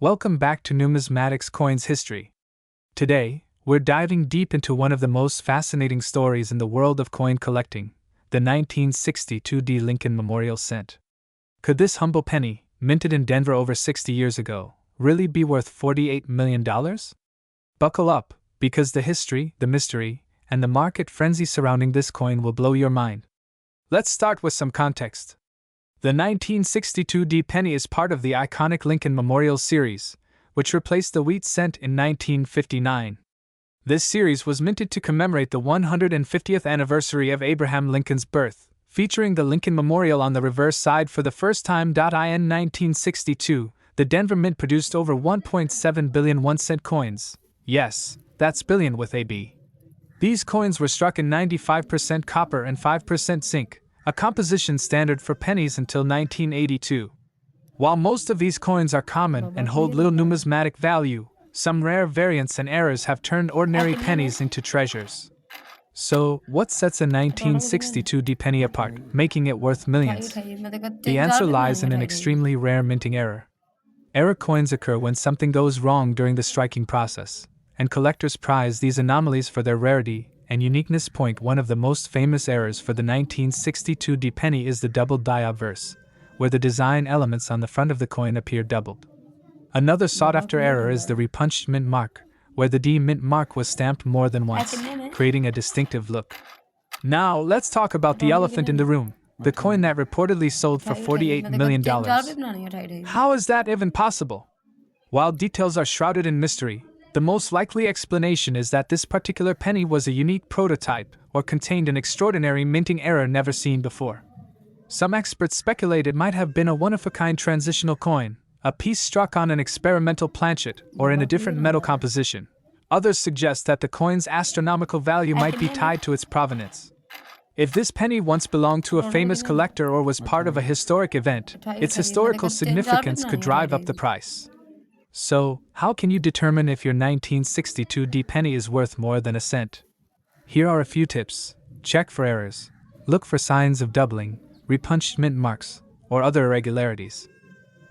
Welcome back to Numismatics Coins History. Today, we're diving deep into one of the most fascinating stories in the world of coin collecting, the 1962 Lincoln Memorial Cent. Could this humble penny, minted in Denver over 60 years ago, really be worth $48 million? Buckle up, because the history, the mystery, and the market frenzy surrounding this coin will blow your mind. Let's start with some context. The 1962 penny is part of the iconic Lincoln Memorial series, which replaced the wheat cent in 1959. This series was minted to commemorate the 150th anniversary of Abraham Lincoln's birth, featuring the Lincoln Memorial on the reverse side for the first time. In 1962, the Denver Mint produced over 1.7 billion 1-cent coins. Yes, that's billion with a B. These coins were struck in 95% copper and 5% zinc, a composition standard for pennies until 1982. While most of these coins are common and hold little numismatic value, some rare variants and errors have turned ordinary pennies into treasures. So, what sets a 1962 penny apart, making it worth millions? The answer lies in an extremely rare minting error. Error coins occur when something goes wrong during the striking process, and collectors prize these anomalies for their rarity and uniqueness. One of the most famous errors for the 1962 penny is the doubled die obverse, where the design elements on the front of the coin appear doubled. Another sought-after error is the repunched mint mark, where the D mint mark was stamped more than once, creating a distinctive look. Now, let's talk about the elephant in the room, the coin that reportedly sold for $48 million. How is that even possible? While details are shrouded in mystery, the most likely explanation is that this particular penny was a unique prototype or contained an extraordinary minting error never seen before. Some experts speculate it might have been a one-of-a-kind transitional coin, a piece struck on an experimental planchet or in a different metal composition. Others suggest that the coin's astronomical value might be tied to its provenance. If this penny once belonged to a famous collector or was part of a historic event, its historical significance could drive up the price. So, how can you determine if your 1962 penny is worth more than a cent? Here are a few tips. Check for errors. Look for signs of doubling, repunched mint marks, or other irregularities.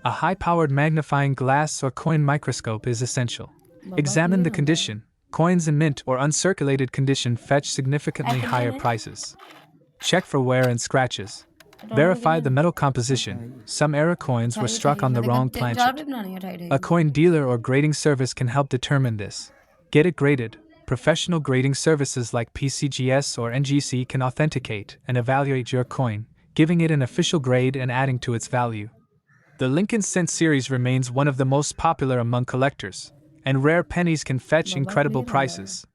A high-powered magnifying glass or coin microscope is essential. Examine the condition. Coins in mint or uncirculated condition fetch significantly higher prices. Check for wear and scratches. Verify the metal composition. Some error coins were struck on the wrong planchet. A coin dealer or grading service can help determine this. Get it graded. Professional grading services like PCGS or NGC can authenticate and evaluate your coin, giving it an official grade and adding to its value. The Lincoln Cent series remains one of the most popular among collectors, and rare pennies can fetch incredible prices.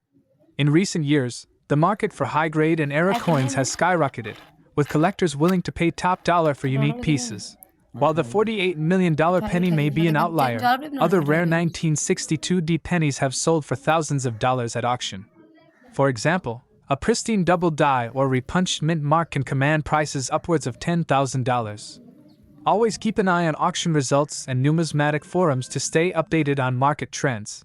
In recent years, the market for high-grade and error coins has skyrocketed, with collectors willing to pay top dollar for unique pieces. While the $48 million penny may be an outlier, other rare 1962 pennies have sold for thousands of dollars at auction. For example, a pristine double die or repunched mint mark can command prices upwards of $10,000. Always keep an eye on auction results and numismatic forums to stay updated on market trends.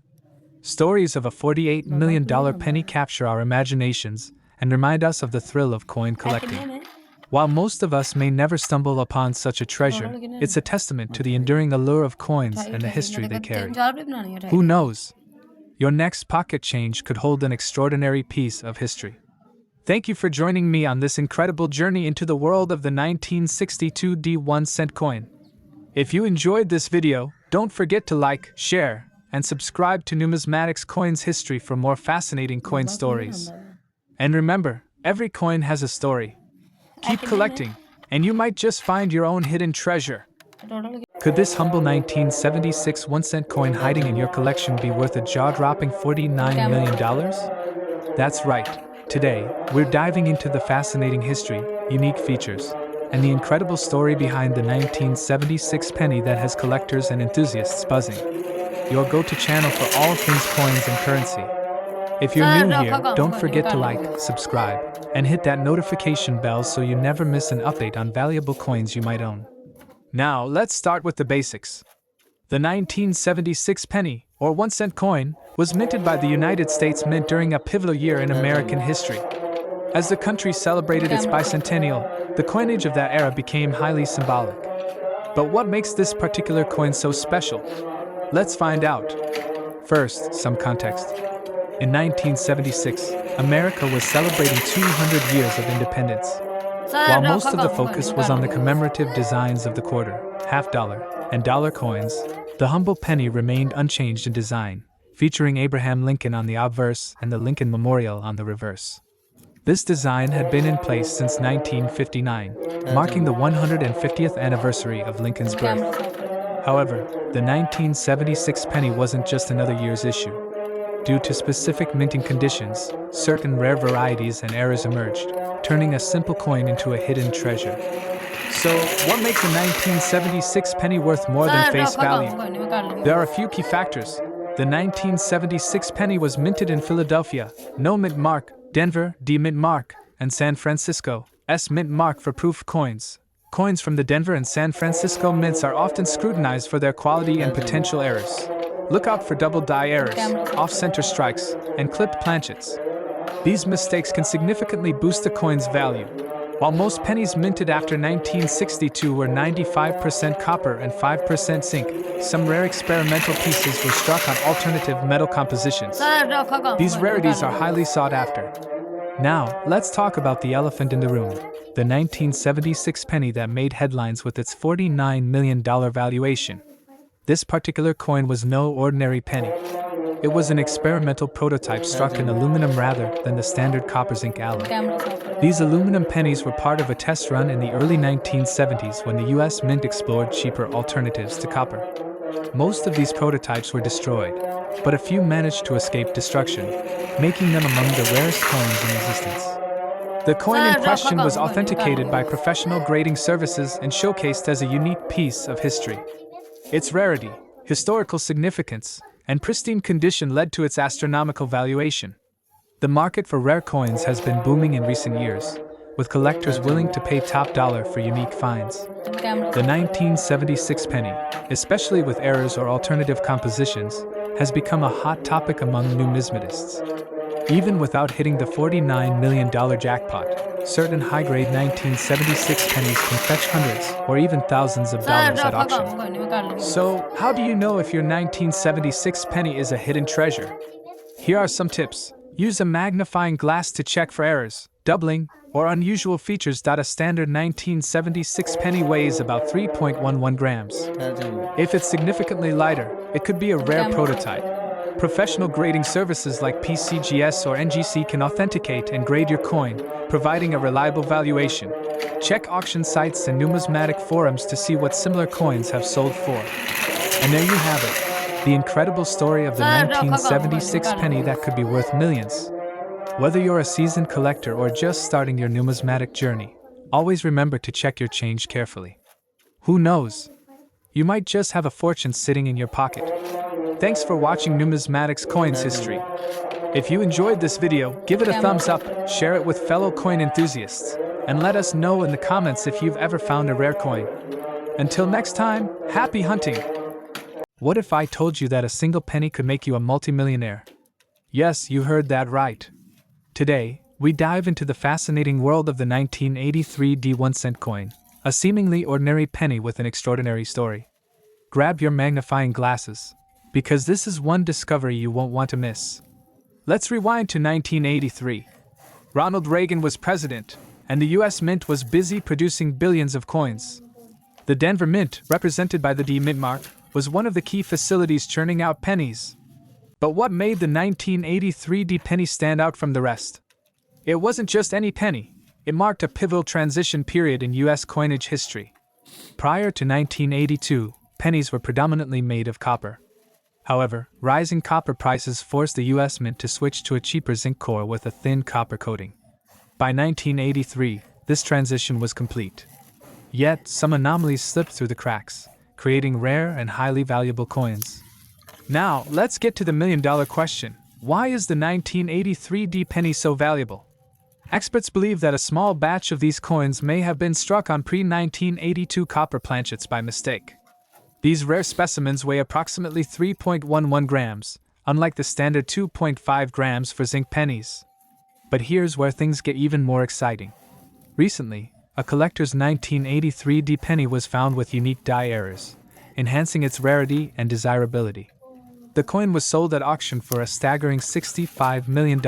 Stories of a $48 million penny capture our imaginations and remind us of the thrill of coin collecting. While most of us may never stumble upon such a treasure, it's a testament to the enduring allure of coins and the history they carry. Who knows? Your next pocket change could hold an extraordinary piece of history. Thank you for joining me on this incredible journey into the world of the 1962 1-cent coin. If you enjoyed this video, don't forget to like, share, and subscribe to Numismatics Coins History for more fascinating coin stories. And remember, every coin has a story. Keep collecting, and you might just find your own hidden treasure. Could this humble 1976 1-cent coin hiding in your collection be worth a jaw-dropping $49 million? That's right. Today, we're diving into the fascinating history, unique features, and the incredible story behind the 1976 penny that has collectors and enthusiasts buzzing. Your go-to channel for all things coins and currency. If you're new here, don't forget to like, subscribe, and hit that notification bell so you never miss an update on valuable coins you might own. Now, let's start with the basics. The 1976 penny, or 1-cent coin, was minted by the United States Mint during a pivotal year in American history. As the country celebrated its bicentennial, the coinage of that era became highly symbolic. But what makes this particular coin so special? Let's find out. First, some context. In 1976, America was celebrating 200 years of independence. While most of the focus was on the commemorative designs of the quarter, half dollar, and dollar coins, the humble penny remained unchanged in design, featuring Abraham Lincoln on the obverse and the Lincoln Memorial on the reverse. This design had been in place since 1959, marking the 150th anniversary of Lincoln's birth. However, the 1976 penny wasn't just another year's issue. Due to specific minting conditions, certain rare varieties and errors emerged, turning a simple coin into a hidden treasure. So, what makes a 1976 penny worth more than face value? There are a few key factors. The 1976 penny was minted in Philadelphia, no mint mark, Denver, D mint mark, and San Francisco, S mint mark for proof coins. Coins from the Denver and San Francisco mints are often scrutinized for their quality and potential errors. Look out for double die errors, off-center strikes, and clipped planchets. These mistakes can significantly boost the coin's value. While most pennies minted after 1962 were 95% copper and 5% zinc, some rare experimental pieces were struck on alternative metal compositions. These rarities are highly sought after. Now, let's talk about the elephant in the room, the 1976 penny that made headlines with its $49 million valuation. This particular coin was no ordinary penny. It was an experimental prototype struck in aluminum rather than the standard copper zinc alloy. These aluminum pennies were part of a test run in the early 1970s when the US Mint explored cheaper alternatives to copper. Most of these prototypes were destroyed, but a few managed to escape destruction, making them among the rarest coins in existence. The coin in question was authenticated by professional grading services and showcased as a unique piece of history. Its rarity, historical significance, and pristine condition led to its astronomical valuation. The market for rare coins has been booming in recent years, with collectors willing to pay top dollar for unique finds. The 1976 penny, especially with errors or alternative compositions, has become a hot topic among numismatists. Even without hitting the $49 million jackpot, certain high-grade 1976 pennies can fetch hundreds or even thousands of dollars at auction. So, how do you know if your 1976 penny is a hidden treasure? Here are some tips. Use a magnifying glass to check for errors, doubling, or unusual features. A standard 1976 penny weighs about 3.11 grams. If it's significantly lighter, it could be a rare prototype. Professional grading services like PCGS or NGC can authenticate and grade your coin, providing a reliable valuation. Check auction sites and numismatic forums to see what similar coins have sold for. And there you have it, the incredible story of the 1976 penny that could be worth millions. Whether you're a seasoned collector or just starting your numismatic journey, always remember to check your change carefully. Who knows? You might just have a fortune sitting in your pocket. Thanks for watching Numismatics Coins History. If you enjoyed this video, give it a thumbs up, share it with fellow coin enthusiasts, and let us know in the comments if you've ever found a rare coin. Until next time, happy hunting! What if I told you that a single penny could make you a multimillionaire? Yes, you heard that right. Today, we dive into the fascinating world of the 1983 D1 cent coin, a seemingly ordinary penny with an extraordinary story. Grab your magnifying glasses, because this is one discovery you won't want to miss. Let's rewind to 1983. Ronald Reagan was president, and the US Mint was busy producing billions of coins. The Denver Mint, represented by the D Mint mark, was one of the key facilities churning out pennies. But what made the 1983 D penny stand out from the rest? It wasn't just any penny, it marked a pivotal transition period in US coinage history. Prior to 1982, pennies were predominantly made of copper. However, rising copper prices forced the US Mint to switch to a cheaper zinc core with a thin copper coating. By 1983, this transition was complete. Yet, some anomalies slipped through the cracks, creating rare and highly valuable coins. Now, let's get to the million-dollar question. Why is the 1983 D penny so valuable? Experts believe that a small batch of these coins may have been struck on pre-1982 copper planchets by mistake. These rare specimens weigh approximately 3.11 grams, unlike the standard 2.5 grams for zinc pennies. But here's where things get even more exciting. Recently, a collector's 1983 D penny was found with unique die errors, enhancing its rarity and desirability. The coin was sold at auction for a staggering $65 million.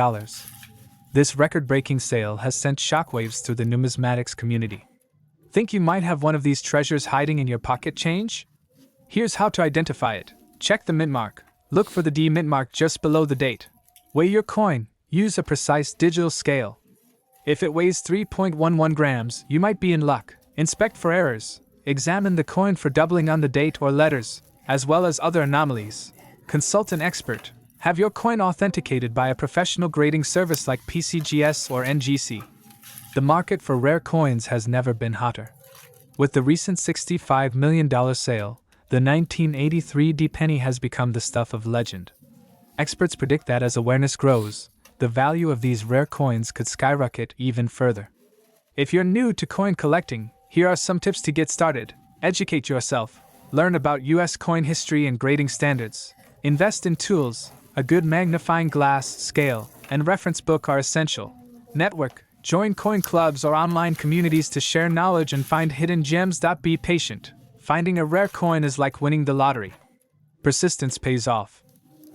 This record-breaking sale has sent shockwaves through the numismatics community. Think you might have one of these treasures hiding in your pocket change? Here's how to identify it. Check the mint mark. Look for the D mint mark just below the date. Weigh your coin. Use a precise digital scale. If it weighs 3.11 grams, you might be in luck. Inspect for errors. Examine the coin for doubling on the date or letters, as well as other anomalies. Consult an expert. Have your coin authenticated by a professional grading service like PCGS or NGC. The market for rare coins has never been hotter. With the recent $65 million sale, the 1983 D penny has become the stuff of legend. Experts predict that as awareness grows, the value of these rare coins could skyrocket even further. If you're new to coin collecting, here are some tips to get started. Educate yourself. Learn about US coin history and grading standards. Invest in tools. A good magnifying glass, scale, and reference book are essential. Network. Join coin clubs or online communities to share knowledge and find hidden gems. Be patient. Finding a rare coin is like winning the lottery. Persistence pays off.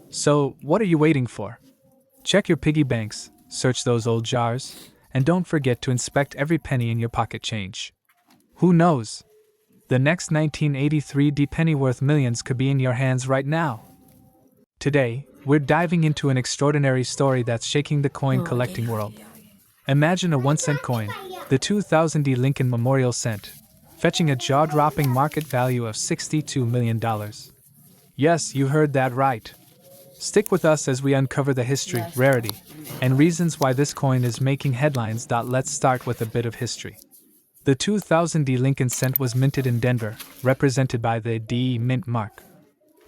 So, what are you waiting for? Check your piggy banks, search those old jars, and don't forget to inspect every penny in your pocket change. Who knows? The next 1983 D penny worth millions could be in your hands right now. Today, we're diving into an extraordinary story that's shaking the coin collecting world. Imagine a 1-cent coin, the 2000 D Lincoln Memorial Cent, fetching a jaw-dropping market value of $62 million. Yes, you heard that right. Stick with us as we uncover the history, rarity, and reasons why this coin is making headlines. Let's start with a bit of history. The 2000 D Lincoln Cent was minted in Denver, represented by the D mint mark.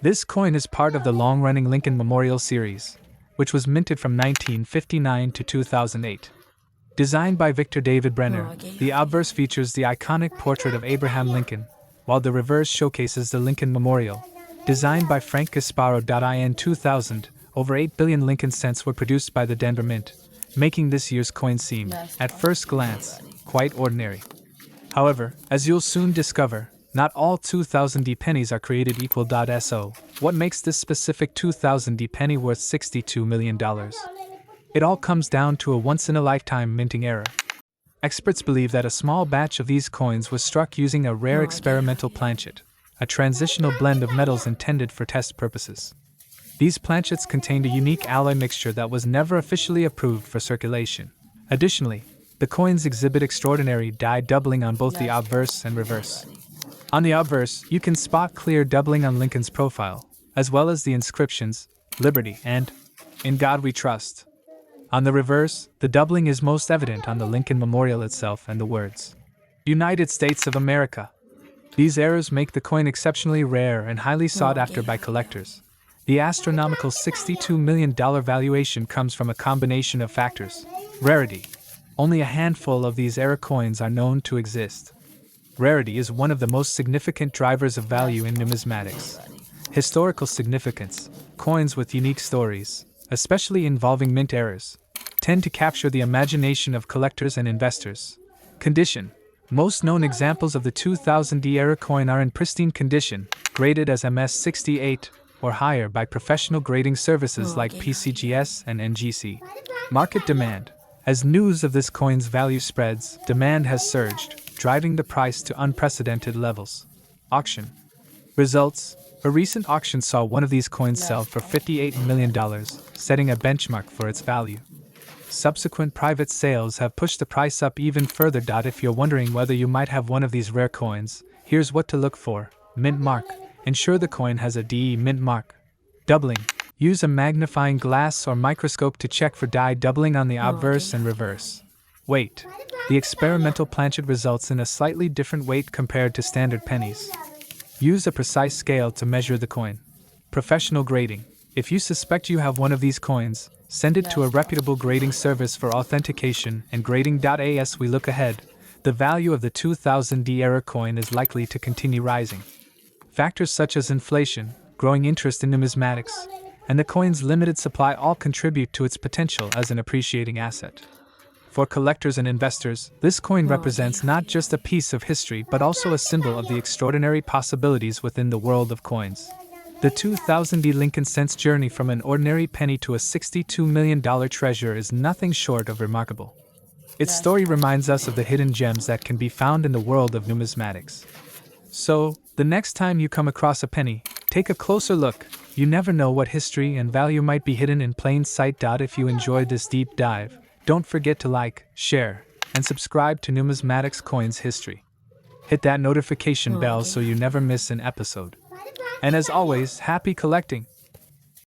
This coin is part of the long-running Lincoln Memorial series, which was minted from 1959 to 2008. Designed by Victor David Brenner, the obverse features the iconic portrait of Abraham Lincoln, while the reverse showcases the Lincoln Memorial. Designed by Frank Gasparo. In 2000, over 8 billion Lincoln cents were produced by the Denver Mint, making this year's coin seem, at first glance, quite ordinary. However, as you'll soon discover, not all 2000 D pennies are created equal. So, what makes this specific 2000 D penny worth $62 million? It all comes down to a once-in-a-lifetime minting error. Experts believe that a small batch of these coins was struck using a rare experimental planchet, a transitional blend of metals intended for test purposes. These planchets contained a unique alloy mixture that was never officially approved for circulation. Additionally, the coins exhibit extraordinary die doubling on both the obverse and reverse. On the obverse, you can spot clear doubling on Lincoln's profile, as well as the inscriptions, Liberty and In God We Trust. On the reverse, the doubling is most evident on the Lincoln Memorial itself and the words, United States of America. These errors make the coin exceptionally rare and highly sought after by collectors. The astronomical $62 million valuation comes from a combination of factors. Rarity. Only a handful of these error coins are known to exist. Rarity is one of the most significant drivers of value in numismatics. Historical significance. Coins with unique stories, especially involving mint errors, tend to capture the imagination of collectors and investors. Condition. Most known examples of the 2000 D error coin are in pristine condition, graded as MS68 or higher by professional grading services like PCGS and NGC. Market demand. As news of this coin's value spreads, demand has surged, driving the price to unprecedented levels. Auction. Results. A recent auction saw one of these coins sell for $58 million, setting a benchmark for its value. Subsequent private sales have pushed the price up even further. If you're wondering whether you might have one of these rare coins, here's what to look for. Mint mark. Ensure the coin has a DE mint mark. Doubling. Use a magnifying glass or microscope to check for die doubling on the obverse and reverse. Weight. The experimental planchet results in a slightly different weight compared to standard pennies. Use a precise scale to measure the coin. Professional grading. If you suspect you have one of these coins, send it to a reputable grading service for authentication and grading. As we look ahead, the value of the 2000 D error coin is likely to continue rising. Factors such as inflation, growing interest in numismatics, and the coin's limited supply all contribute to its potential as an appreciating asset. For collectors and investors, this coin represents not just a piece of history but also a symbol of the extraordinary possibilities within the world of coins. The 2000 Lincoln Cents journey from an ordinary penny to a $62 million treasure is nothing short of remarkable. Its story reminds us of the hidden gems that can be found in the world of numismatics. So, the next time you come across a penny, take a closer look. You never know what history and value might be hidden in plain sight. If you enjoyed this deep dive, don't forget to like, share, and subscribe to Numismatics Coins History. Hit that notification bell so you never miss an episode. And as always, happy collecting!